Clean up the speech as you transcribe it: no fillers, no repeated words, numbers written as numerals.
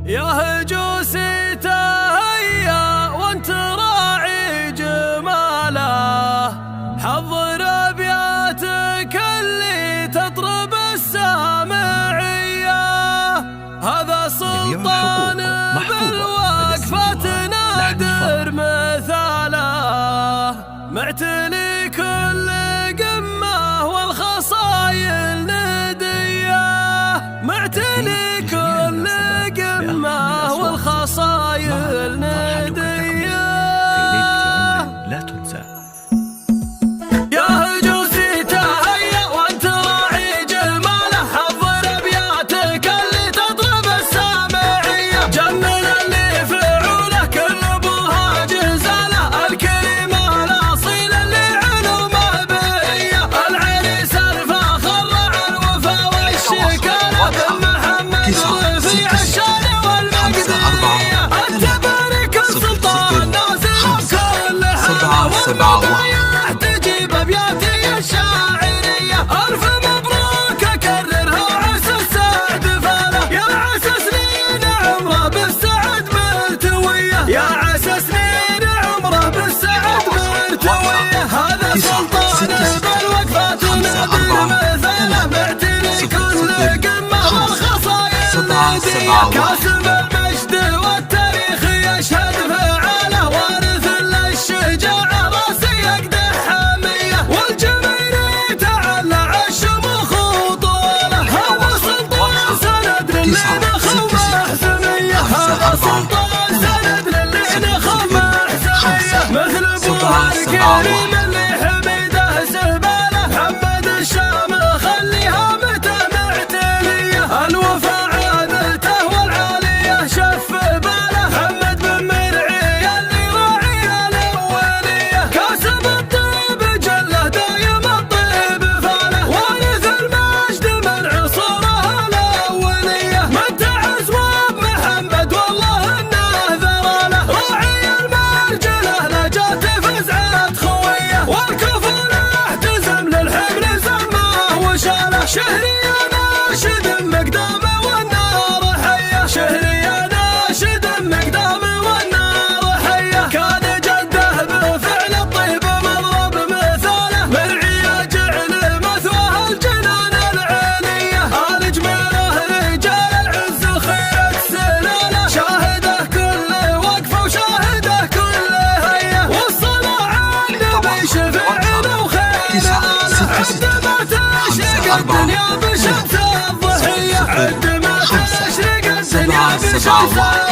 يا هجوسي تهيا وانت راعي جماله، حضر ابياتك اللي تطرب السامعيه. هذا سلطان بالوقفات نادر مثاله، معتلي كل قمه والخصايل نديه، معتلي كل قمه والخصايل نديه. لا تنسى. يا هجوسي تهيا وانت راعي جماله، حضر ابياتك اللي تطرب السامعيه. جمل اللي فعوله كل ابوها جزاله، الكلمه الاصيله اللي علومه بهيه. العريس الفاخر رعى الوفا والشكاله، بن محمد رفيع الشان والمقديه. التبارك السلطان نازل بكل حاله، تجيب ابياتي الشاعريه. الف مبروك اكررها عسى السعد فاله، يا عسى سنين عمره بالسعد مرتويه، يا عسى سنين عمره بالسعد مرتويه. هذا سلطان بالوقفات نادر مثاله، معتني كل قمه والخصايل نديه. كاسب المجد والتاريخ يشهد فعاله، وارث للشجاعه راسي يقدح حاميه. والجماهير تعلع الشموخ وطوله، هذا سلطان سند للنخل محسنيه، هذا سلطان سند للنخل محسنيه. مثل ابوها الكريم اللي حميده زباله، محمد الشام خليها متى معتليه. الوفا عادته والعاليه شف باله، محمد بن مرعي اللي راعي الاوليه. كاسب الطيب جله دايم الطيب فاله، وارث المجد من عصوره الاوليه. من تعزوى بمحمد والله انه ذراله، راعي المرجله نجات فزعه خويه. والكفر احتزم للحمل زمه وشاله، شهري ناشد مقدامه والنار حيه، شهري ناشد مقدامه والنار حيه. كان جده بفعل الطيب مضرب مثاله، مرعي جعل مثواه الجنان العليه. آل جميله رجال العز خيرة سلاله، شاهده كل وقفه وشاهده كل هيه. والصلاه على النبي شفيعنا وخير آله، عندما تشرق الدنيا بشمس الضحيه، عندما تشرق الدنيا بشمس